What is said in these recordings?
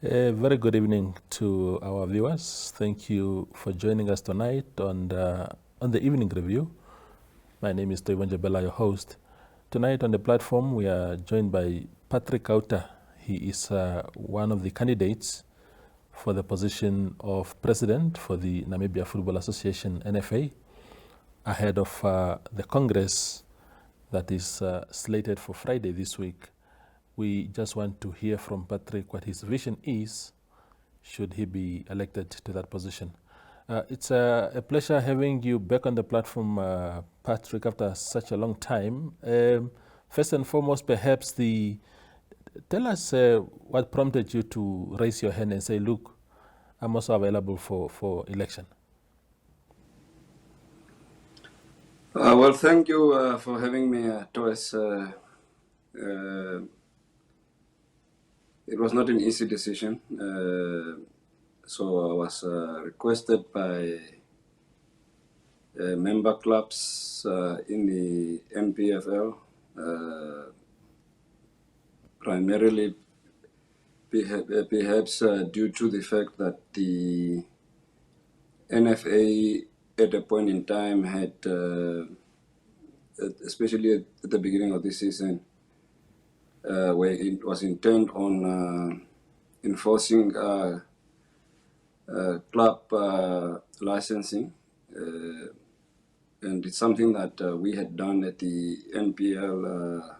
A very good evening to our viewers. Thank you for joining us tonight on the evening review. My name is Toibon Jabela, your host. Tonight on the platform, we are joined by Patrick Kauta. He is one of the candidates for the position of president for the Namibia Football Association, NFA, ahead of the Congress that is slated for Friday this week. We just want to hear from Patrick what his vision is should he be elected to that position. It's a pleasure having you back on the platform, Patrick, after such a long time. First and foremost, perhaps tell us what prompted you to raise your hand and say, look, I'm also available for election. Well, thank you for having me, Toys. It was not an easy decision. So I was requested by member clubs in the NPFL, primarily perhaps due to the fact that the NFA at a point in time had, especially at the beginning of this season, where it was intent on enforcing club licensing, and it's something that we had done at the NPL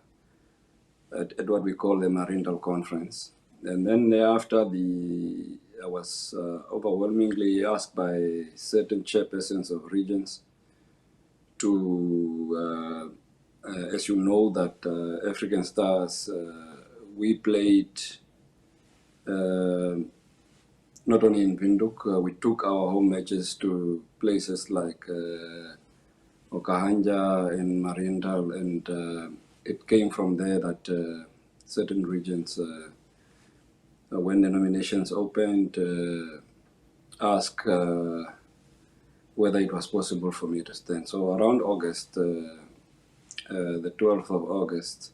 at what we call the Marindal Conference. And then thereafter, I was overwhelmingly asked by certain chairpersons of regions to, as you know, that African Stars, we played not only in Windhoek, we took our home matches to places like Okahanja and Marindal, and it came from there that certain regions, when the nominations opened, asked whether it was possible for me to stand. So around August, the 12th of August,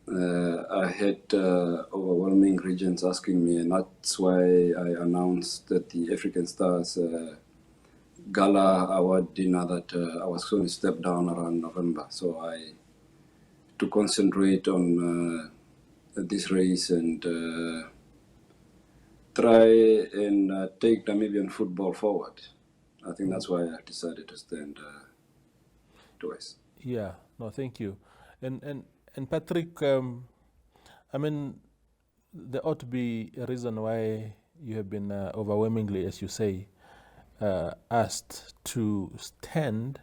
I had overwhelming regions asking me, and that's why I announced that the African Stars Gala Award dinner that I was going to step down around November. So to concentrate on this race and try and take Namibian football forward. I think that's why I decided to stand twice. Yeah, no, thank you. And Patrick, I mean, there ought to be a reason why you have been overwhelmingly, as you say, asked to stand.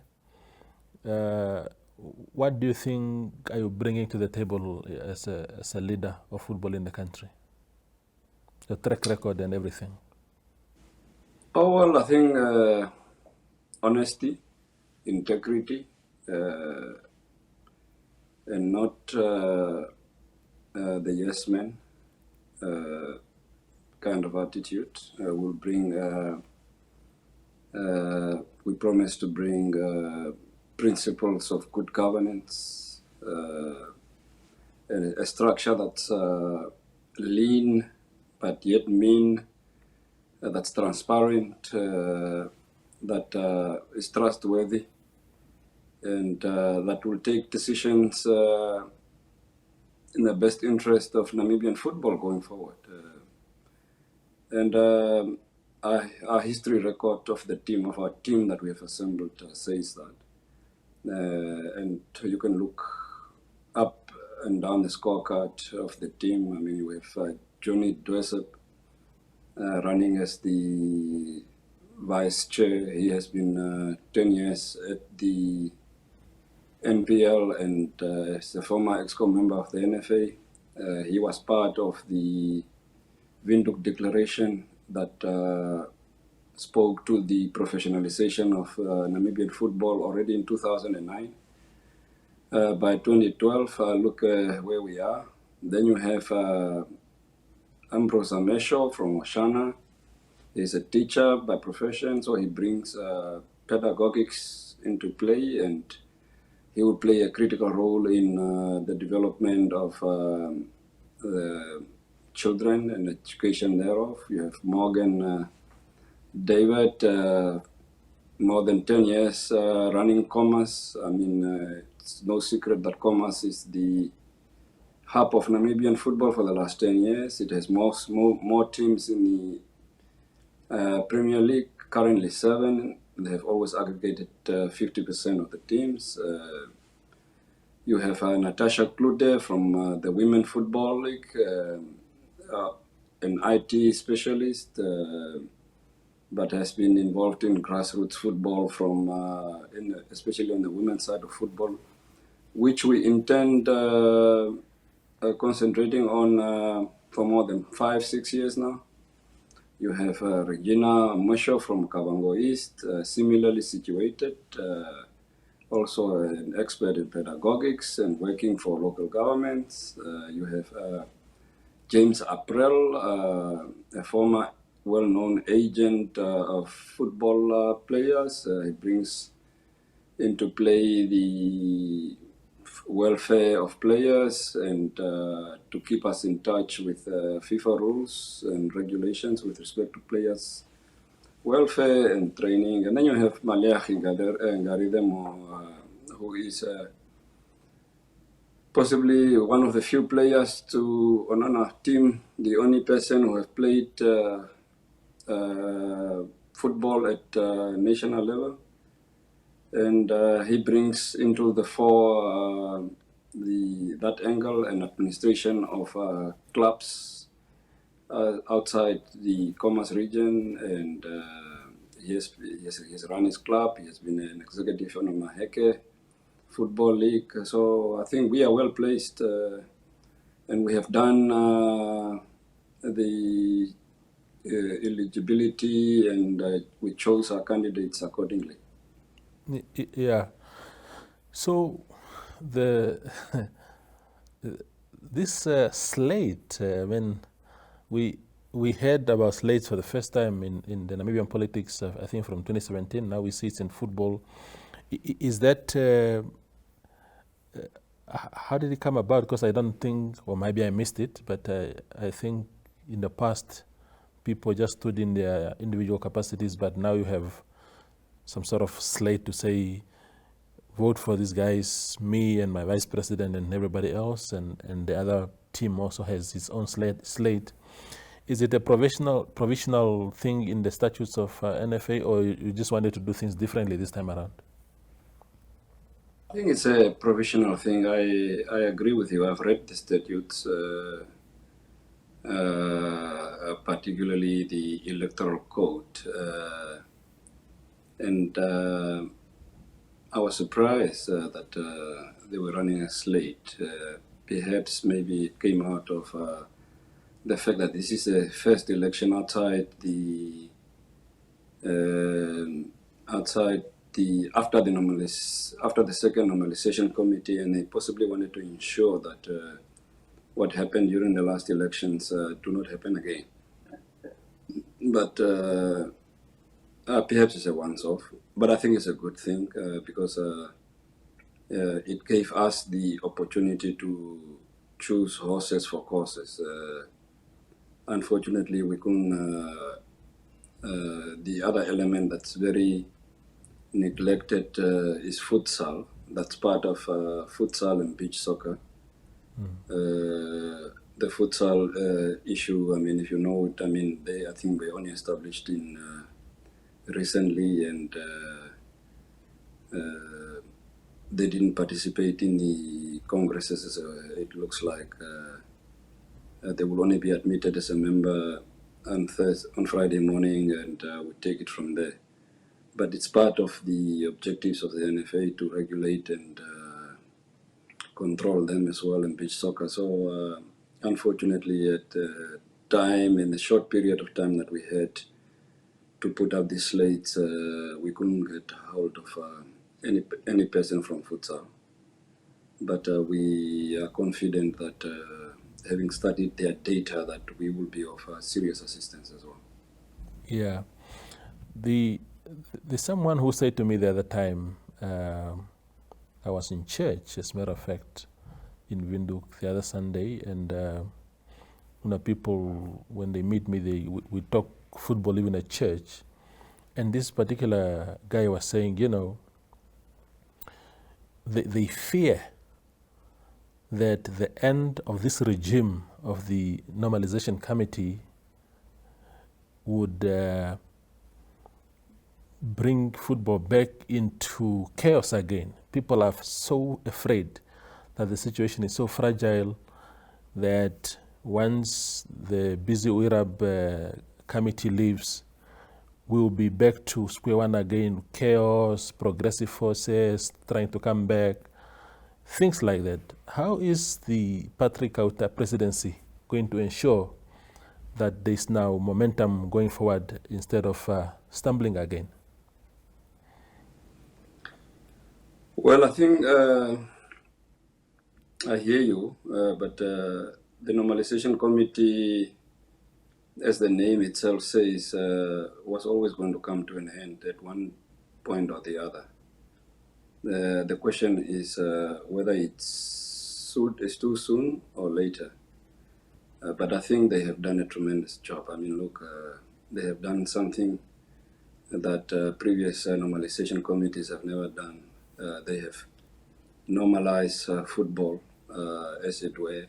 What do you think are you bringing to the table as a leader of football in the country? The track record and everything. Oh, well, I think honesty, integrity, and not the yes man kind of attitude will bring, we promise to bring principles of good governance, and a structure that's lean but yet mean, that's transparent, that is trustworthy, and that will take decisions in the best interest of Namibian football going forward. And our history record of our team that we have assembled says that. And you can look up and down the scorecard of the team. I mean, we have Johnny Dwesep running as the vice chair. He has been 10 years at the NPL and as a former EXCO member of the NFA. He was part of the Windhoek Declaration that spoke to the professionalization of Namibian football already in 2009. By 2012, look where we are. Then you have Ambrose Amesho from Oshana. He's a teacher by profession, so he brings pedagogics into play, and he will play a critical role in the development of the children and education thereof. You have Morgan David, more than 10 years running Commerce. I mean, it's no secret that Commerce is the hub of Namibian football for the last 10 years. It has more teams in the Premier League, currently 7. They have always aggregated 50% of the teams. You have Natasha Klude from the Women Football League, an IT specialist, but has been involved in grassroots football from, especially on the women's side of football, which we intend concentrating on for more than 5-6 years now. You have Regina Mosho from Kavango East, similarly situated, also an expert in pedagogics and working for local governments. You have James April, a former well-known agent of football players. He brings into play the welfare of players and to keep us in touch with FIFA rules and regulations with respect to players' welfare and training. And then you have Maleahi Ngaridemo, who is possibly one of the few players on our team, the only person who has played football at national level. And he brings into the fore that angle and administration of clubs outside the Commerce region, and he has run his club. He has been an executive on the Maheke Football League. So I think we are well placed, and we have done the eligibility, and we chose our candidates accordingly. Yeah. So this slate, when we heard about slates for the first time in the Namibian politics, I think from 2017. Now we see it in football. Is that how did it come about? Because I don't think, or maybe I missed it, but I think in the past people just stood in their individual capacities, but now you have some sort of slate to say, vote for these guys, me and my vice president and everybody else, and the other team also has its own slate. Is it a provisional thing in the statutes of NFA, or you just wanted to do things differently this time around? I think it's a provisional thing. I agree with you. I've read the statutes, particularly the electoral code. And I was surprised that they were running a slate. Perhaps maybe it came out of the fact that this is the first election after the second normalization committee, and they possibly wanted to ensure that what happened during the last elections do not happen again. But perhaps it's a once-off, but I think it's a good thing because it gave us the opportunity to choose horses for courses. Unfortunately, we couldn't. The other element that's very neglected is futsal. That's part of futsal and beach soccer. The futsal issue, I mean, if you know it, I mean, I think they only established in recently, and they didn't participate in the congresses. It looks like they will only be admitted as a member on Friday morning, and we take it from there. But it's part of the objectives of the NFA to regulate and control them as well in beach soccer. So unfortunately, at the time, in the short period of time that we had to put up these slates, we couldn't get hold of any person from futsal. But we are confident that having studied their data, that we will be of serious assistance as well. Yeah. There's someone who said to me the other time, I was in church, as a matter of fact, in Windhoek the other Sunday, and people, when they meet me, we talk football even at church. And this particular guy was saying, they fear that the end of this regime of the normalization committee would bring football back into chaos again. People are so afraid that the situation is so fragile that once the busy UIRAB committee leaves, we will be back to square one again, chaos, progressive forces trying to come back, things like that. How is the Patrick Kauta presidency going to ensure that there's now momentum going forward instead of stumbling again? Well, I think I hear you, but the normalization committee, as the name itself says, was always going to come to an end at one point or the other. The question is whether it's too soon or later. But I think they have done a tremendous job. I mean, look, they have done something that previous normalization committees have never done. They have normalized football, as it were.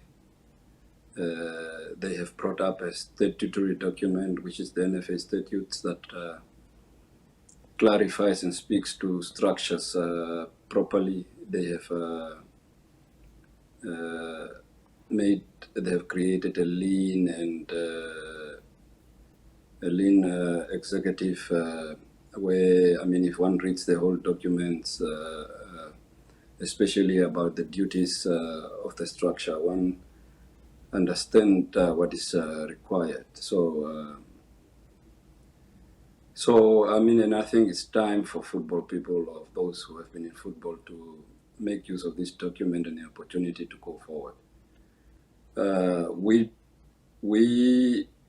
They have brought up a statutory document, which is the NFA statutes, that clarifies and speaks to structures properly. They have created a lean executive where, I mean, if one reads the whole documents, especially about the duties of the structure, one understand what is required. So I mean, and I think it's time for football people, of those who have been in football, to make use of this document and the opportunity to go forward.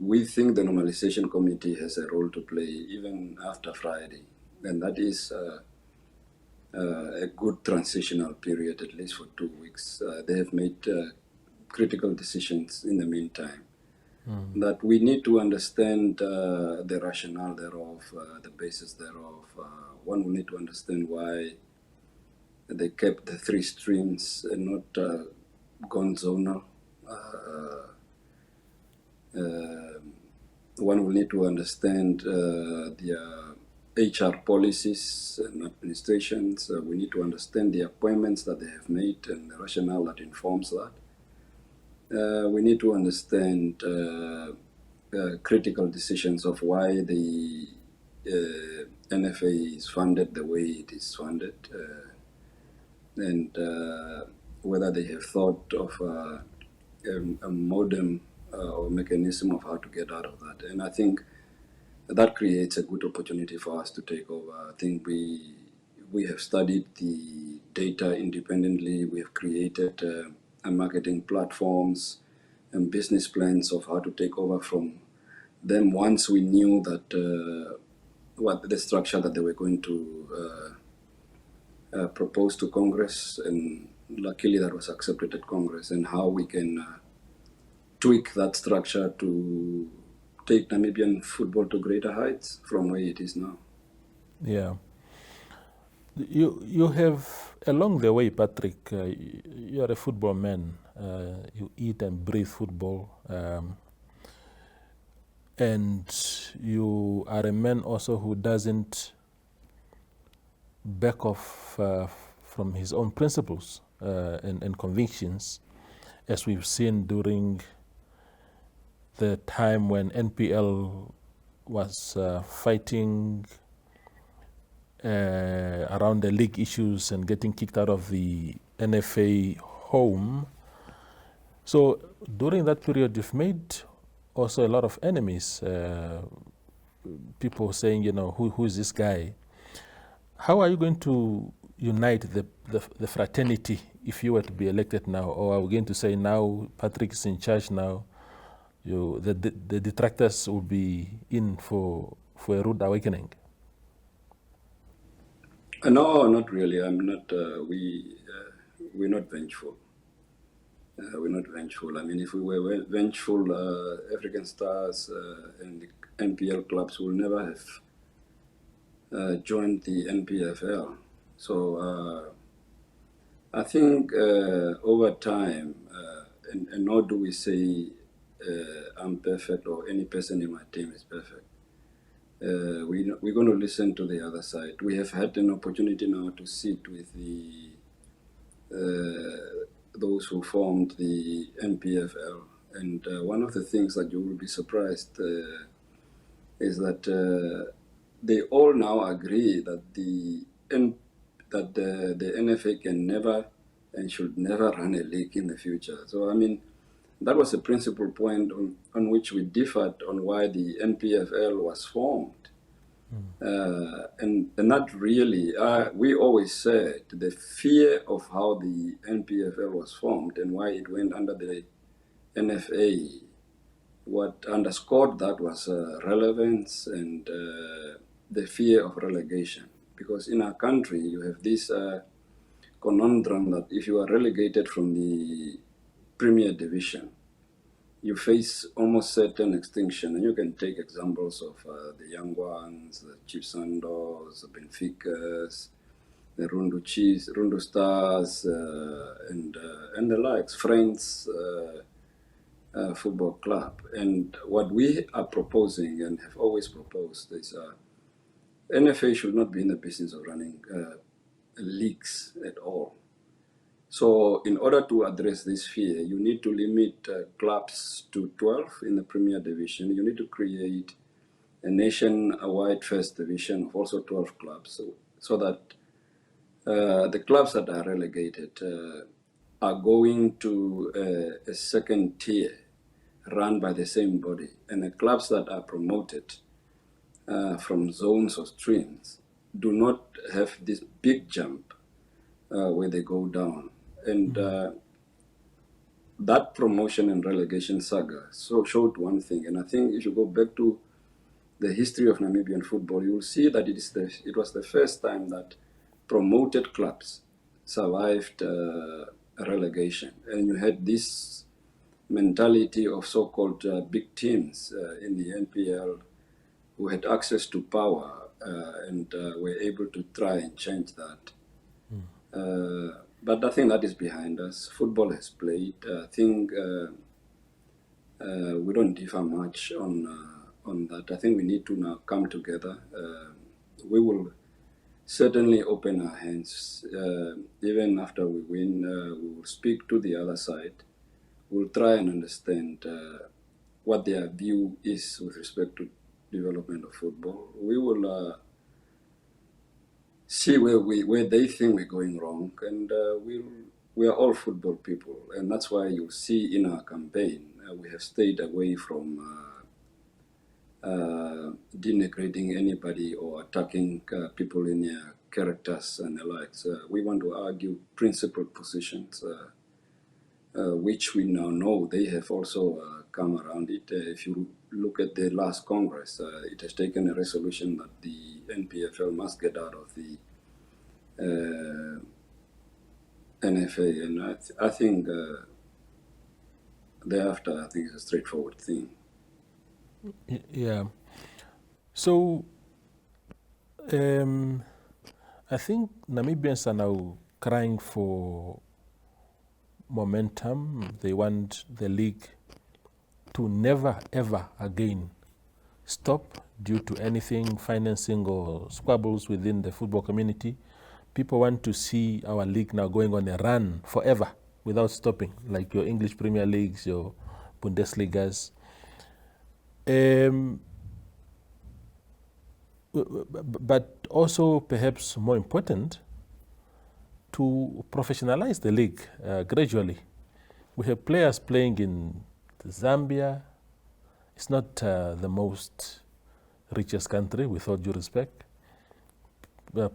We think the normalization committee has a role to play even after Friday, and that is a good transitional period, at least for 2 weeks. They have made critical decisions in the meantime. That we need to understand the rationale thereof, the basis thereof. One will need to understand why they kept the 3 streams and not gone zonal. One will need to understand their HR policies and administrations. We need to understand the appointments that they have made and the rationale that informs that. We need to understand critical decisions of why the NFA is funded the way it is funded, and whether they have thought of a modem or mechanism of how to get out of that. And I think that creates a good opportunity for us to take over. I think we have studied the data independently. We have created marketing platforms and business plans of how to take over from them once we knew that what the structure that they were going to propose to Congress, and luckily that was accepted at Congress, and how we can tweak that structure to take Namibian football to greater heights from where it is now. Yeah. You have, along the way, Patrick, you are a football man. You eat and breathe football. And you are a man also who doesn't back off from his own principles and convictions, as we've seen during the time when NPL was fighting around the league issues and getting kicked out of the NFA home. So during that period, you've made also a lot of enemies. People saying, who is this guy? How are you going to unite the fraternity if you were to be elected now? Or are we going to say now Patrick is in charge now? The detractors will be in for a rude awakening? No, not really. I'm not. We're not vengeful. We're not vengeful. I mean, if we were vengeful, African Stars and the NPL clubs will never have joined the NPFL. So I think over time, and nor do we say I'm perfect or any person in my team is perfect. We're going to listen to the other side. We have had an opportunity now to sit with those who formed the NPFL, and one of the things that you will be surprised is that they all now agree that the NFA can never and should never run a league in the future. So I mean, that was a principal point on which we differed on why the NPFL was formed. And that really, we always said the fear of how the NPFL was formed and why it went under the NFA, what underscored that was relevance and the fear of relegation. Because in our country, you have this conundrum that if you are relegated from the Premier Division, you face almost certain extinction. And you can take examples of the Young Ones, the Chiefs Sandos, the Benficas, the Rundu Stars, and the likes, Friends Football Club. And what we are proposing and have always proposed is NFA should not be in the business of running leagues at all. So in order to address this fear, you need to limit clubs to 12 in the Premier Division. You need to create a nationwide first division of also 12 clubs so that the clubs that are relegated are going to a second tier run by the same body. And the clubs that are promoted from zones or streams do not have this big jump where they go down. And that promotion and relegation saga showed one thing. And I think if you go back to the history of Namibian football, you will see that it was the first time that promoted clubs survived relegation. And you had this mentality of so-called big teams in the NPL who had access to power and were able to try and change that. But I think that is behind us. Football has played. I think we don't differ much on that. I think we need to now come together. We will certainly open our hands. Even after we win, we will speak to the other side. We'll try and understand what their view is with respect to development of football. We will see where they think we're going wrong, and we are all football people, and that's why you see in our campaign we have stayed away from denigrating anybody or attacking people in their characters and the likes. We want to argue principled positions, which we now know they have also come around it. If you look at the last Congress, it has taken a resolution that the NPFL must get out of the NFA, and I think thereafter, I think it's a straightforward thing. Yeah. So I think Namibians are now crying for momentum. They want the league to never ever again stop due to anything, financing or squabbles within the football community. People want to see our league now going on a run forever without stopping, like your English Premier Leagues, your Bundesligas. But also, perhaps more important, to professionalize the league gradually. We have players playing in Zambia. It's not the most richest country, with all due respect.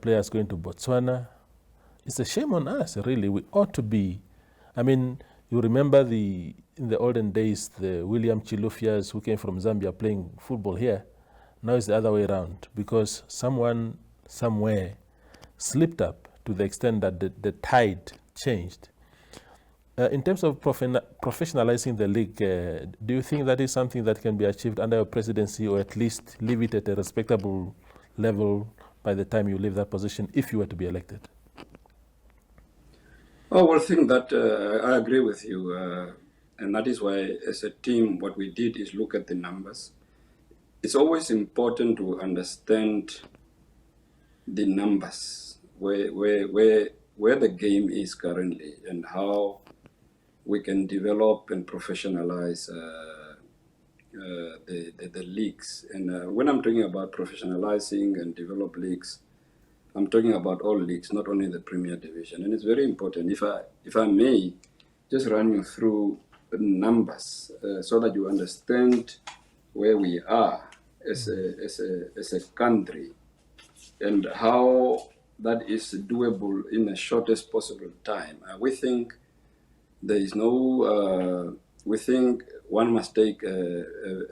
Players going to Botswana. It's a shame on us, really. We ought to be. I mean, you remember in the olden days, the William Chilufias who came from Zambia playing football here. Now it's the other way around, because someone somewhere slipped up to the extent that the tide changed. In terms of professionalizing the league, do you think that is something that can be achieved under your presidency, or at least leave it at a respectable level by the time you leave that position, if you were to be elected? Oh, well, I think that I agree with you. And that is why, as a team, what we did is look at the numbers. It's always important to understand the numbers, where the game is currently, and how we can develop and professionalize the leagues. And when I'm talking about professionalizing and develop leagues, I'm talking about all leagues, not only the Premier Division. And it's very important. If I may, just run you through the numbers so that you understand where we are as a country, and how that is doable in the shortest possible time. We think there is no, we think one must take a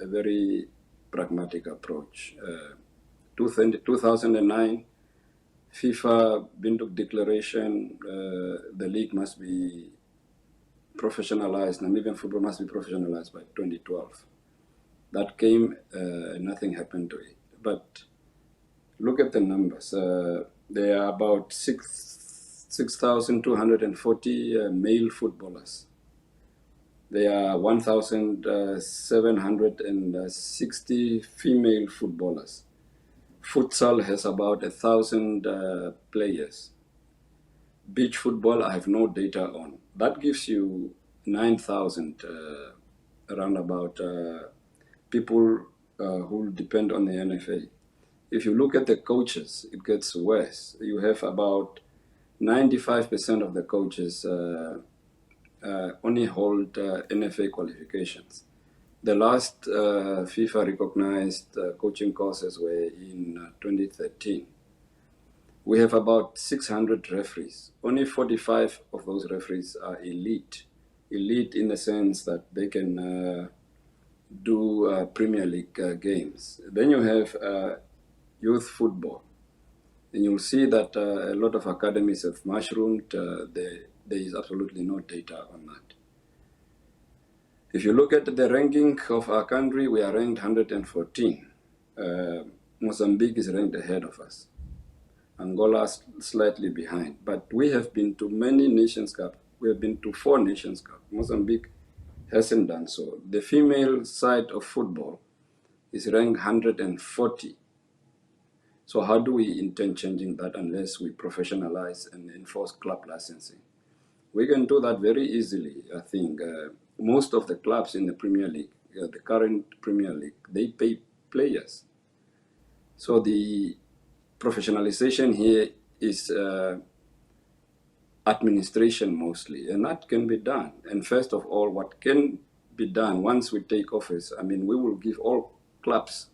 very pragmatic approach. 2009, FIFA Binduk Declaration, the league must be professionalized, Namibian football must be professionalized by 2012. That came, nothing happened to it. But look at the numbers. There are about 6,240 male footballers. There are 1,760 female footballers. Futsal has about 1,000 players. Beach football, I have no data on. That gives you 9,000 around about people who depend on the NFA. If you look at the coaches, it gets worse. You have about 95% of the coaches only hold NFA qualifications. The last FIFA recognized coaching courses were in 2013. We have about 600 referees. Only 45 of those referees are elite. Elite in the sense that they can do Premier League games. Then you have youth football. And you'll see that a lot of academies have mushroomed. There is absolutely no data on that. If you look at the ranking of our country, we are ranked 114. Mozambique is ranked ahead of us. Angola slightly behind. But we have been to many Nations Cup. We have been to 4 Nations Cup. Mozambique hasn't done so. The female side of football is ranked 140. So how do we intend changing that unless we professionalize and enforce club licensing? We can do that very easily, I think. Most of the clubs in the Premier League, the current Premier League, they pay players. So the professionalization here is administration mostly, and that can be done. And first of all, what can be done once we take office, I mean, we will give all clubs,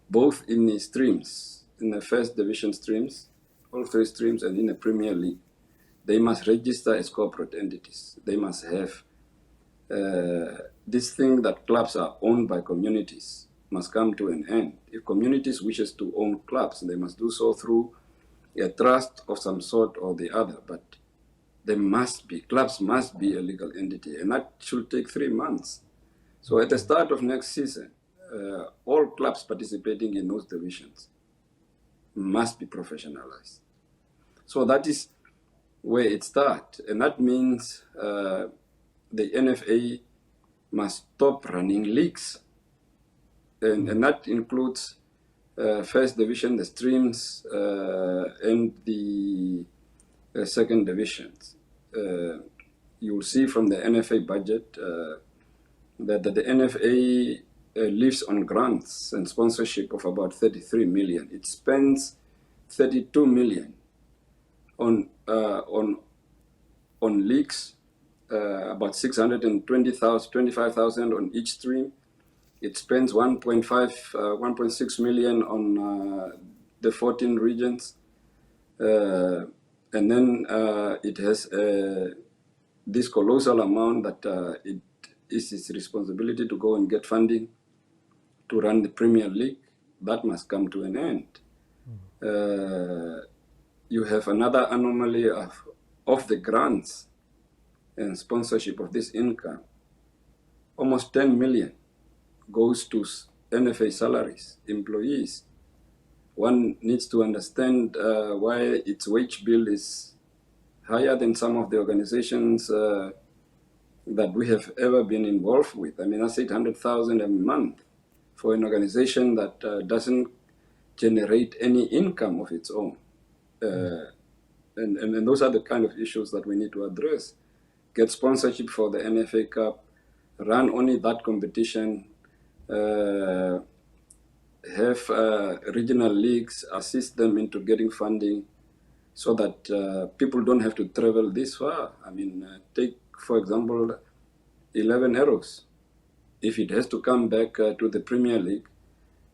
both in the streams, in the first division streams, all 3 streams, and in the Premier League, they must register as corporate entities. They must have this thing that clubs are owned by communities must come to an end. If communities wishes to own clubs, they must do so through a trust of some sort or the other. But clubs must be a legal entity, and that should take 3 months. So at the start of next season, all clubs participating in those divisions must be professionalized. So that is where it starts, and that means the NFA must stop running leagues, and that includes first division, the streams, and the second divisions. You'll see from the NFA budget that the NFA lives on grants and sponsorship of about 33 million. It spends 32 million on leagues, about 625,000 on each stream. It spends 1.6 million on the 14 regions. And then it has this colossal amount that it is its responsibility to go and get funding to run the Premier League. That must come to an end. You have another anomaly of the grants. and sponsorship of this income, almost 10 million goes to NFA salaries, employees. One needs to understand why its wage bill is higher than some of the organizations that we have ever been involved with. I mean, that's 800,000 a month for an organization that doesn't generate any income of its own. And those are the kind of issues that we need to address. Get sponsorship for the NFA Cup, run only that competition, have regional leagues, assist them into getting funding so that people don't have to travel this far. I mean, take, for example, 11 Arrows. If it has to come back to the Premier League,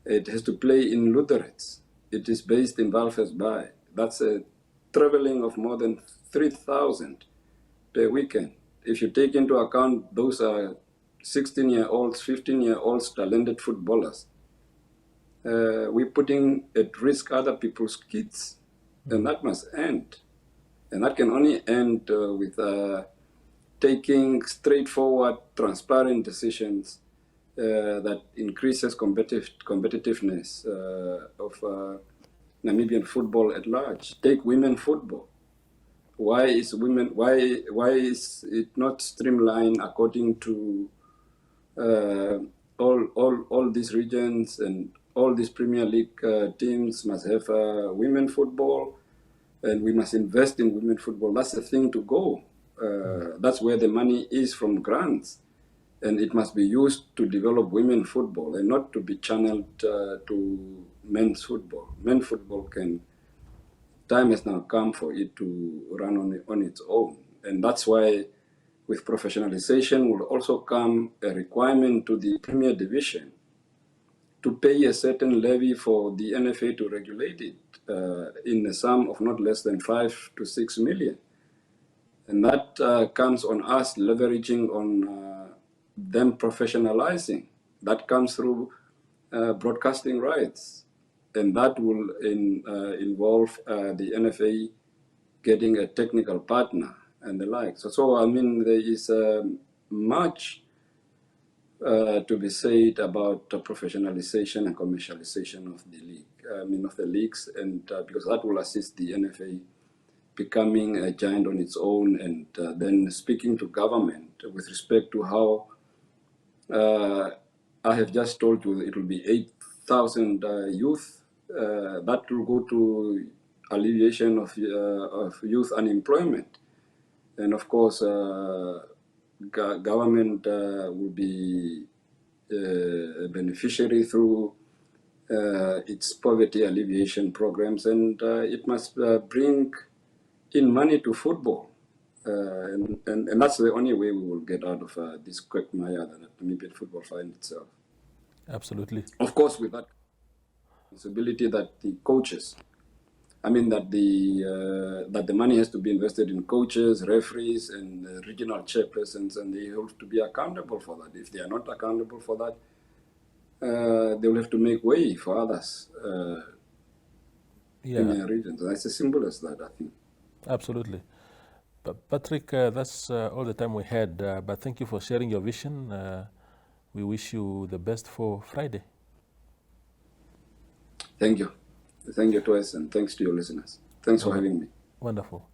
it has to play in Lutherets. It is based in Walvis Bay. That's a traveling of more than 3,000 per weekend. If you take into account those are 16-year-olds, 15-year-olds, talented footballers, we're putting at risk other people's kids, and that must end. And that can only end with taking straightforward, transparent decisions that increases competitiveness of Namibian football at large. Take women football. Why is it not streamlined according to all these regions, and all these Premier League teams must have women football, and we must invest in women football. That's the thing to go. That's where the money is from grants, and it must be used to develop women football and not to be channeled to men's football. Men's football time has now come for it to run on its own. And that's why with professionalization will also come a requirement to the Premier Division to pay a certain levy for the NFA to regulate it in a sum of not less than 5 to 6 million. And that comes on us leveraging on them professionalizing. That comes through broadcasting rights. And that will involve the NFA getting a technical partner and the like. So I mean, there is much to be said about professionalization and commercialization of the league. I mean, of the leagues, and because that will assist the NFA becoming a giant on its own, and then speaking to government with respect to how I have just told you it will be 8,000 youth that will go to alleviation of youth unemployment. And of course, government will be a beneficiary through its poverty alleviation programs, and it must bring in money to football. And that's the only way we will get out of this quagmire that Namibian football finds itself. Absolutely. Of course, with that responsibility that the coaches, I mean that the money has to be invested in coaches, referees, and regional chairpersons, and they have to be accountable for that. If they are not accountable for that, they will have to make way for others in their regions. It's as simple as that, I think. Absolutely. But Patrick, that's all the time we had. But thank you for sharing your vision. We wish you the best for Friday. Thank you. Thank you twice, and thanks to your listeners. Thanks for having me. Wonderful.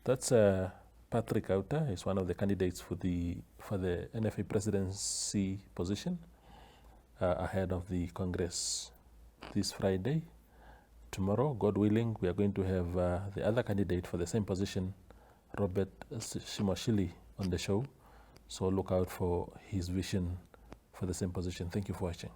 That's Patrick Kauta. He's one of the candidates for the NFA presidency position ahead of the Congress this Friday. Tomorrow, God willing, we are going to have the other candidate for the same position, Robert Shimoshili, on the show. So look out for his vision for the same position. Thank you for watching.